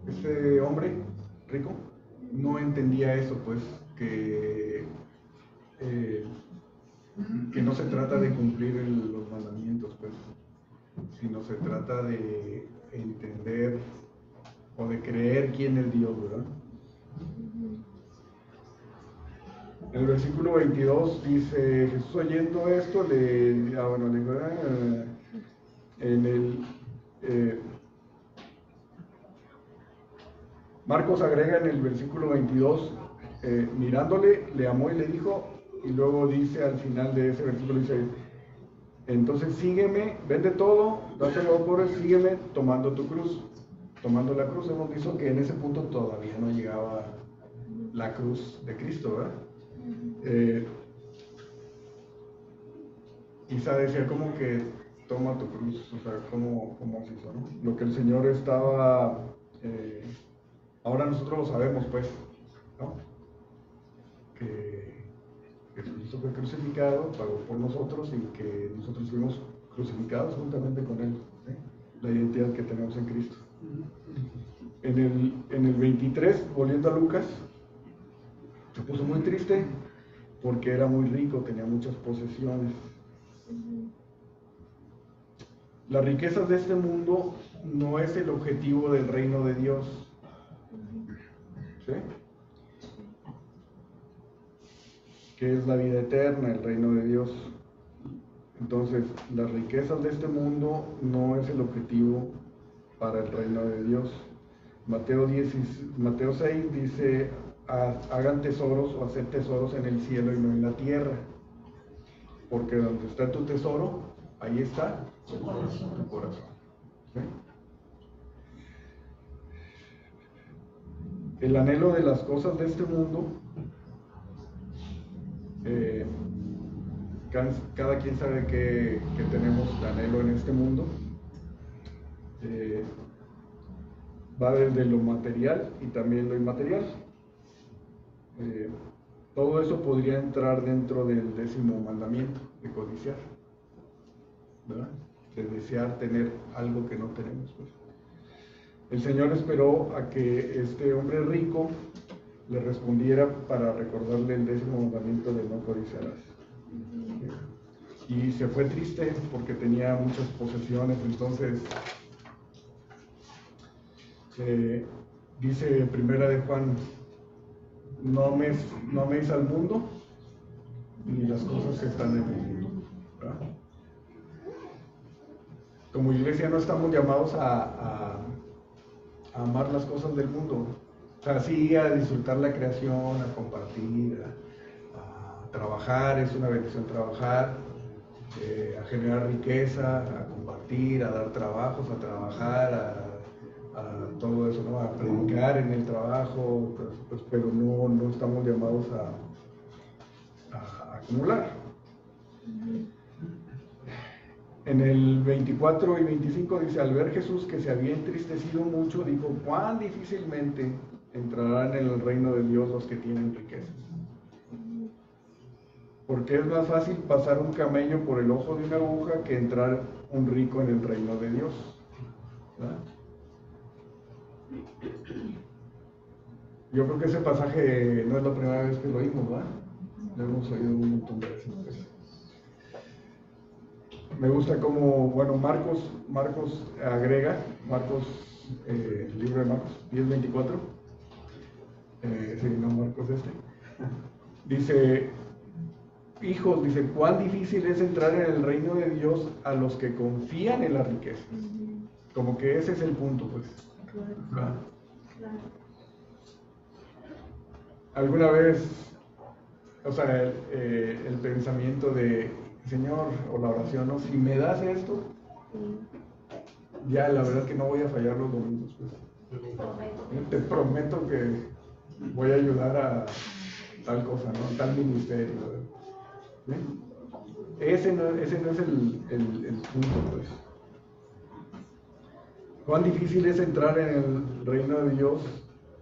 este hombre rico no entendía eso, pues, que no se trata de cumplir los mandamientos, pues, sino se trata de entender o de creer quién es Dios, ¿verdad? En el versículo 22 dice, Jesús oyendo esto, Marcos agrega en el versículo 22, mirándole, le amó y le dijo, y luego dice al final de ese versículo, dice, entonces sígueme, vende todo, dáselo a los pobres, sígueme tomando tu cruz. Tomando la cruz, hemos visto que en ese punto todavía no llegaba la cruz de Cristo, ¿verdad? Quizá decía como que toma tu cruz, o sea, ¿cómo se hizo, no? Lo que el Señor estaba, ahora nosotros lo sabemos, pues, ¿no? Que Jesucristo fue crucificado, pagó por nosotros y que nosotros fuimos crucificados juntamente con Él, ¿sí? La identidad que tenemos en Cristo. En el 23, volviendo a Lucas, se puso muy triste porque era muy rico, tenía muchas posesiones. Las riquezas de este mundo no es el objetivo del reino de Dios. ¿Sí? Que es la vida eterna, el reino de Dios. Entonces, las riquezas de este mundo no es el objetivo para el reino de Dios. Mateo 6 dice, hagan tesoros o hacer tesoros en el cielo y no en la tierra, porque donde está tu tesoro, ahí está tu corazón. ¿Sí? El anhelo de las cosas de este mundo, cada quien sabe que tenemos anhelo en este mundo. Va desde lo material y también lo inmaterial. Todo eso podría entrar dentro del 10º mandamiento, de codiciar, ¿verdad? De desear tener algo que no tenemos, pues. El Señor esperó a que este hombre rico le respondiera para recordarle el 10º mandamiento de no codiciarás. Y se fue triste porque tenía muchas posesiones. Entonces dice Primera de Juan, no améis al mundo ni las cosas que están en el mundo, ¿verdad? Como iglesia no estamos llamados a amar las cosas del mundo, o sea, sí, a disfrutar la creación, a compartir, a trabajar, es una bendición trabajar, a generar riqueza, a compartir, a dar trabajos, a trabajar, a todo eso, ¿no? A predicar en el trabajo, pues, pero no estamos llamados a acumular. En el 24 y 25 dice, al ver Jesús que se había entristecido mucho, dijo, cuán difícilmente entrarán en el reino de Dios los que tienen riquezas. Porque es más fácil pasar un camello por el ojo de una aguja que entrar un rico en el reino de Dios, ¿verdad? Yo creo que ese pasaje no es la primera vez que lo oímos, ¿verdad? Lo hemos oído un montón de veces. Me gusta como, bueno, Marcos agrega, el libro de Marcos 10:24, sí, no, Marcos dice, hijos, dice, cuán difícil es entrar en el reino de Dios a los que confían en las riquezas. Como que ese es el punto, pues. ¿Verdad? Alguna vez, o sea, el pensamiento de Señor, o la oración, ¿no? Si me das esto, ya la verdad es que no voy a fallar los domingos, pues. Te prometo que voy a ayudar a tal cosa, ¿no? Tal ministerio, ¿sí? Ese no es el punto, pues. Cuán difícil es entrar en el reino de Dios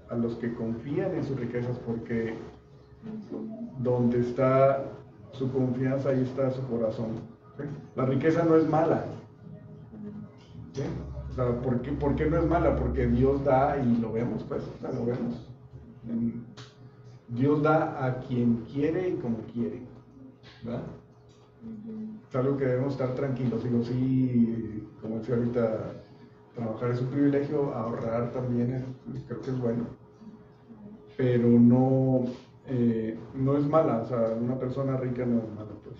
a los que confían en sus riquezas, porque donde está su confianza, ahí está su corazón. ¿Sí? La riqueza no es mala. ¿Sí? O sea, ¿por qué no es mala? Porque Dios da y lo vemos, pues, o sea, lo vemos. Dios da a quien quiere y como quiere, ¿verdad? Es algo que debemos estar tranquilos. Digo, sí, como decía ahorita, trabajar es un privilegio, ahorrar también creo que es bueno, pero no es mala. O sea, una persona rica no es mala, pues.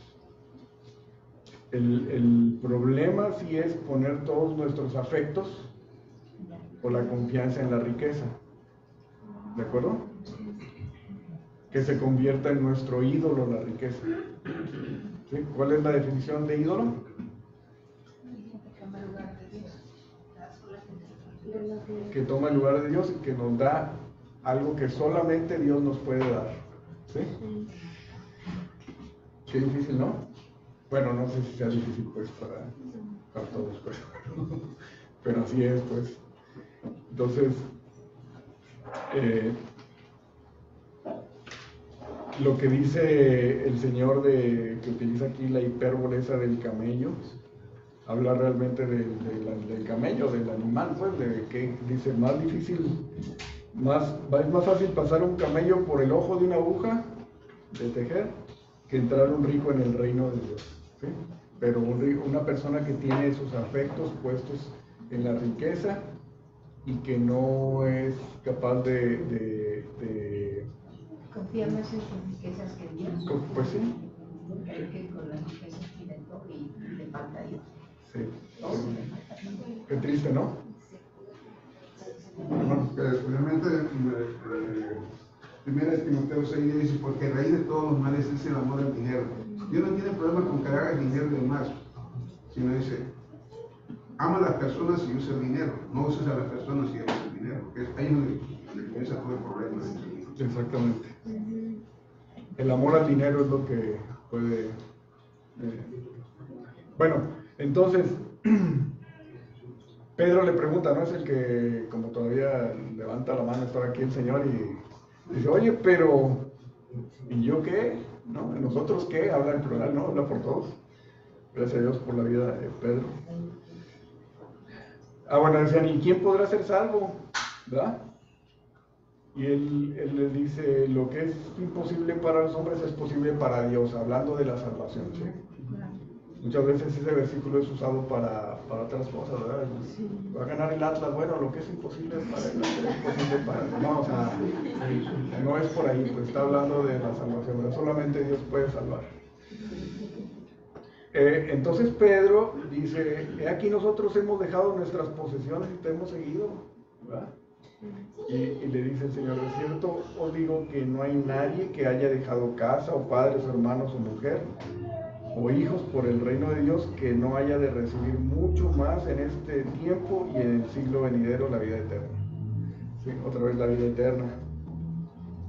El problema sí es poner todos nuestros afectos o la confianza en la riqueza, ¿de acuerdo? Que se convierta en nuestro ídolo la riqueza. ¿Sí? ¿Cuál es la definición de ídolo? Que toma el lugar de Dios y que nos da algo que solamente Dios nos puede dar. ¿Sí? Qué difícil, ¿no? Bueno, no sé si sea difícil pues para todos, pero así es, pues. Entonces, lo que dice el Señor que utiliza aquí la hipérbole esa del camello, habla realmente del camello, del animal, pues, de que dice, más difícil, es más fácil pasar un camello por el ojo de una aguja de tejer que entrar un rico en el reino de Dios. ¿Sí? Pero una persona que tiene sus afectos puestos en la riqueza y que no es capaz de confía más en sus riquezas que en Dios. pues sí. Cree que con las riquezas tiene todo y le falta a Dios. Sí. Qué triste, ¿no? Bueno, realmente, primera es Timoteo 6 dice, porque el rey de todos los males es el amor al dinero. Dios no tiene problema con que hagas dinero de más, sino dice, ama a las personas y usa el dinero, no uses a las personas y usa el dinero, porque es ahí donde comienza todo el problema. Exactamente. El amor al dinero es lo que puede... Bueno, entonces, Pedro le pregunta, ¿no? Es el que como todavía levanta la mano, está aquí el Señor y dice, oye, pero ¿y yo qué? ¿No? ¿Nosotros qué? Habla en plural, ¿no? Habla por todos. Gracias a Dios por la vida de Pedro. Bueno, decían, ¿y quién podrá ser salvo? ¿Verdad? Y él le dice, lo que es imposible para los hombres es posible para Dios, hablando de la salvación, ¿sí? Muchas veces ese versículo es usado para otras cosas, ¿verdad? Va a ganar el Atlas, bueno, lo que es imposible para él es posible para él. No, o sea, no es por ahí, pues está hablando de la salvación, ¿verdad? Solamente Dios puede salvar. Entonces Pedro dice, he aquí nosotros hemos dejado nuestras posesiones y te hemos seguido, ¿verdad? Y le dice el Señor, de cierto os digo que no hay nadie que haya dejado casa o padres, hermanos o mujer o hijos por el reino de Dios que no haya de recibir mucho más en este tiempo y en el siglo venidero la vida eterna. ¿Sí? Otra vez la vida eterna.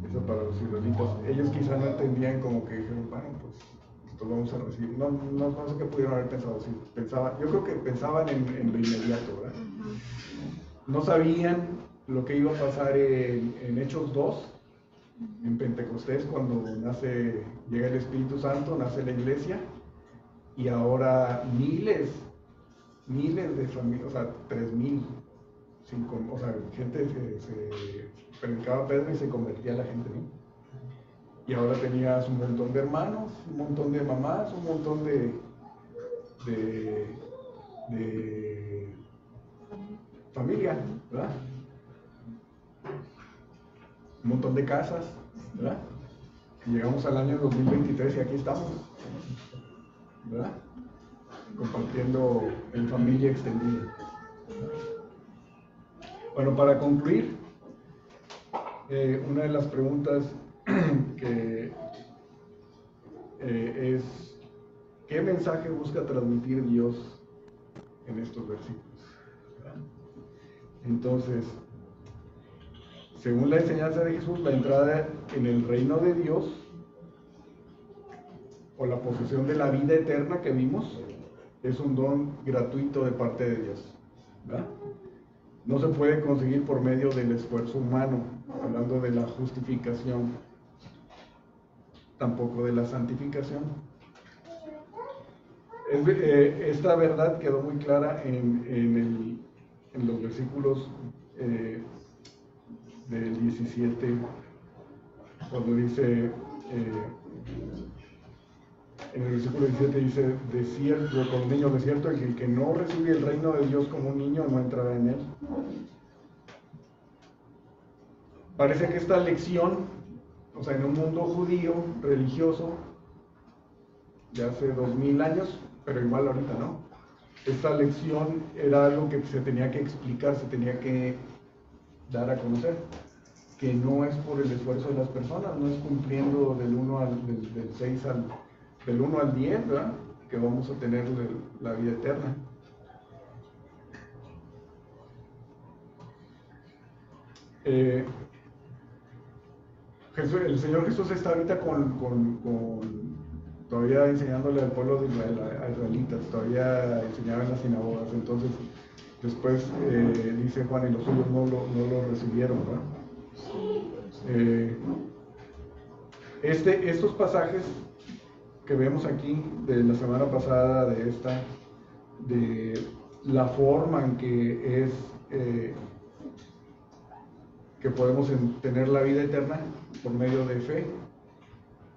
Eso para los israelitas. Ellos quizás no entendían, como que dijeron, bueno, pues vamos a recibir. No sé qué pudieron haber pensado. Sí, yo creo que pensaban en lo inmediato, ¿verdad? No sabían lo que iba a pasar en Hechos 2, en Pentecostés, cuando llega el Espíritu Santo, nace la iglesia, y ahora miles de familias, o sea, 3,000, 5,000, o sea, gente se predicaba a Pedro y se convertía a la gente, ¿no? Y ahora tenías un montón de hermanos, un montón de mamás, un montón de familia, ¿verdad? Un montón de casas, ¿verdad? Y llegamos al año 2023 y aquí estamos, ¿verdad? Compartiendo en familia extendida. Bueno, para concluir, una de las preguntas que es, ¿qué mensaje busca transmitir Dios en estos versículos? ¿Verdad? Entonces, según la enseñanza de Jesús, la entrada en el reino de Dios, o la posesión de la vida eterna que vimos es un don gratuito de parte de Dios, ¿verdad? No se puede conseguir por medio del esfuerzo humano, hablando de la justificación, tampoco de la santificación. Esta verdad quedó muy clara en los versículos del 17, cuando dice, en el versículo 17 dice, de cierto, con los niños, de cierto, el que no recibe el reino de Dios como un niño no entrará en él. Parece que esta lección, o sea, en un mundo judío, religioso, de hace 2000 años, pero igual ahorita, ¿no? Esta lección era algo que se tenía que explicar, se tenía que dar a conocer, que no es por el esfuerzo de las personas, no es cumpliendo del 1 al 10, ¿verdad? Que vamos a tener la vida eterna. El Señor Jesús está ahorita todavía enseñándole al pueblo de Israel, a israelitas, todavía enseñaba en las sinagogas. Entonces, después dice Juan, y los suyos no lo recibieron, ¿verdad? Estos pasajes que vemos aquí de la semana pasada, de la forma en que es que podemos tener la vida eterna por medio de fe,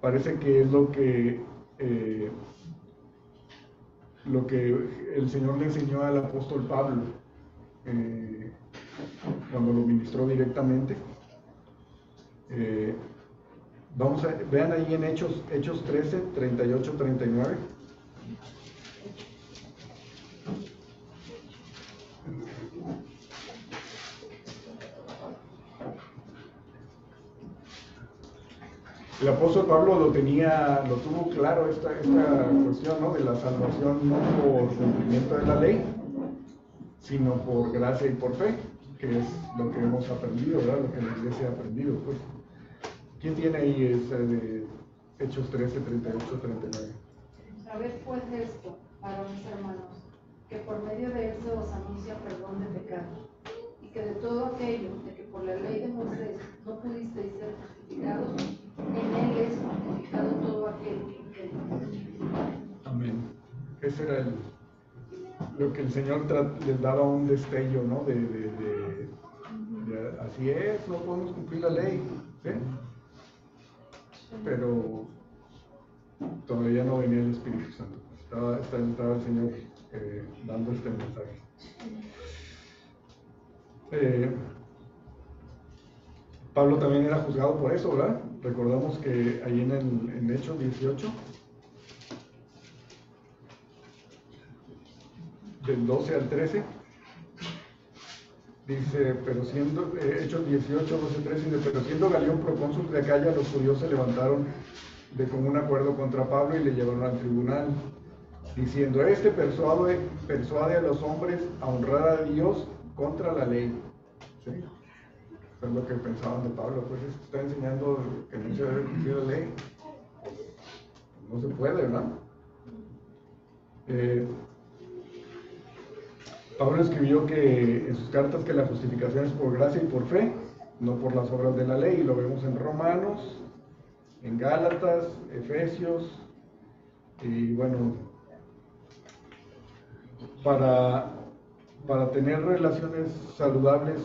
parece que es lo que el Señor le enseñó al apóstol Pablo cuando lo ministró directamente. Vean ahí en Hechos 13, 38, 39. El apóstol Pablo lo tuvo claro esta cuestión, ¿no? De la salvación no por cumplimiento de la ley, sino por gracia y por fe, que es lo que hemos aprendido, ¿verdad? Lo que la iglesia ha aprendido, pues. ¿Quién tiene ahí ese de Hechos 13, 38, 39? Sabed pues esto, varones hermanos, que por medio de él se os anuncia perdón de pecados, y que de todo aquello de que por la ley de Moisés no pudisteis ser justificados, en él es justificado todo aquel que cree. Amén. Ese era lo que el Señor les daba un destello, ¿no? Así es, no podemos cumplir la ley, ¿sí? Pero todavía no venía el Espíritu Santo. Estaba el Señor dando este mensaje. Pablo también era juzgado por eso, ¿verdad? Recordamos que ahí en Hechos 18, del 12 al 13, dice, pero siendo, Hechos 18, 12, 13, dice, pero siendo Galión procónsul de Acaya, los judíos se levantaron de común acuerdo contra Pablo y le llevaron al tribunal, diciendo, persuade a los hombres a honrar a Dios contra la ley. ¿Sí? Eso es lo que pensaban de Pablo, pues está enseñando que no se debe cumplir la ley. No se puede, ¿verdad? Pablo escribió que en sus cartas que la justificación es por gracia y por fe, no por las obras de la ley, y lo vemos en Romanos, en Gálatas, Efesios, y bueno, para tener relaciones saludables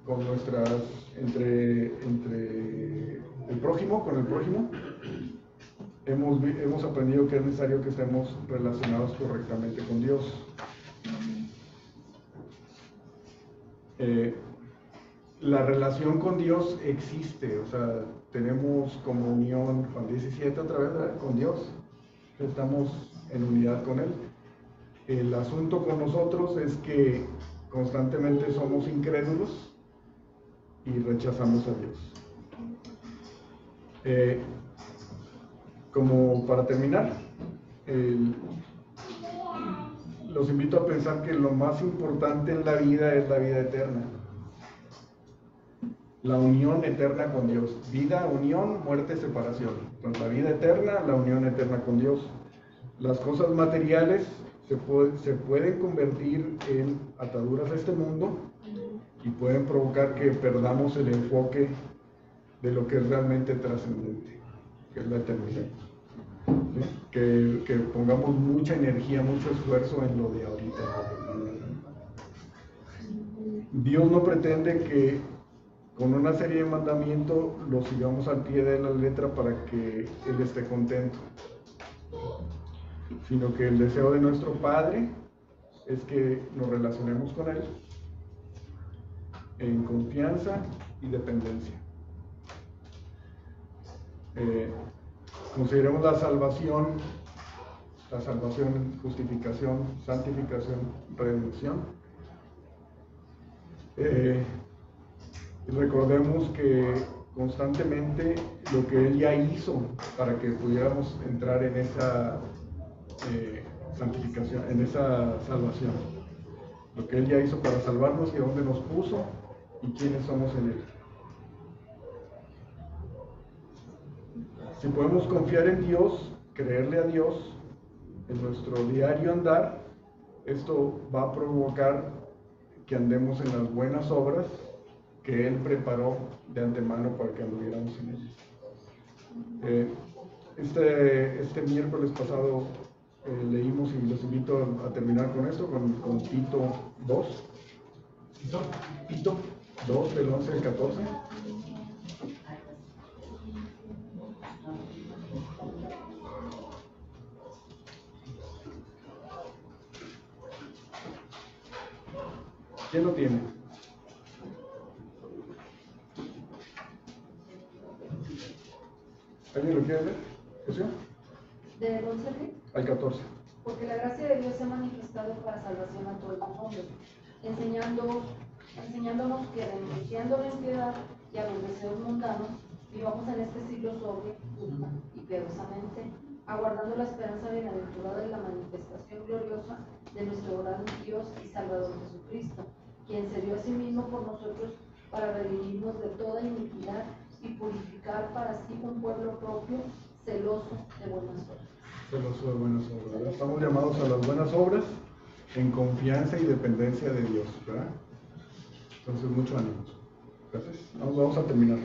con entre el prójimo, hemos aprendido que es necesario que estemos relacionados correctamente con Dios. La relación con Dios existe, o sea, tenemos comunión, Juan 17 otra vez, ¿verdad? Con Dios, estamos en unidad con Él. El asunto con nosotros es que constantemente somos incrédulos y rechazamos a Dios. Como para terminar, los invito a pensar que lo más importante en la vida es la vida eterna. La unión eterna con Dios. Vida, unión, muerte, separación. La vida eterna, la unión eterna con Dios. Las cosas materiales se pueden convertir en ataduras de este mundo y pueden provocar que perdamos el enfoque de lo que es realmente trascendente, que es la eternidad. ¿Sí? Que pongamos mucha energía, mucho esfuerzo en lo de ahorita. Dios no pretende que con una serie de mandamientos los sigamos al pie de la letra para que Él esté contento, sino que el deseo de nuestro Padre es que nos relacionemos con Él en confianza y dependencia. Consideremos la salvación, justificación, santificación, redención. Recordemos que constantemente lo que Él ya hizo para que pudiéramos entrar en esa santificación, en esa salvación, lo que Él ya hizo para salvarnos y a dónde nos puso y quiénes somos en Él. Si podemos confiar en Dios, creerle a Dios en nuestro diario andar, esto va a provocar que andemos en las buenas obras que Él preparó de antemano para que anduviéramos en ellas. Este miércoles pasado leímos, y los invito a terminar con esto, con Tito 2. Tito 2, del 11 al 14. ¿Quién lo tiene? ¿Alguien lo quiere ver? ¿José? ¿Del 11 al 14. Porque la gracia de Dios se ha manifestado para salvación a todos los hombres, enseñándonos que renunciando a la impiedad y a los deseos mundanos, vivamos en este siglo sobria, justa y piadosamente, aguardando la esperanza bienaventurada de la manifestación gloriosa de nuestro gran Dios y Salvador Jesucristo, quien se dio a sí mismo por nosotros para redimirnos de toda iniquidad y purificar para sí un pueblo propio, celoso de buenas obras. Celoso de buenas obras, ¿verdad? Estamos llamados a las buenas obras en confianza y dependencia de Dios, ¿verdad? Entonces, mucho ánimo. Gracias. Vamos a terminar.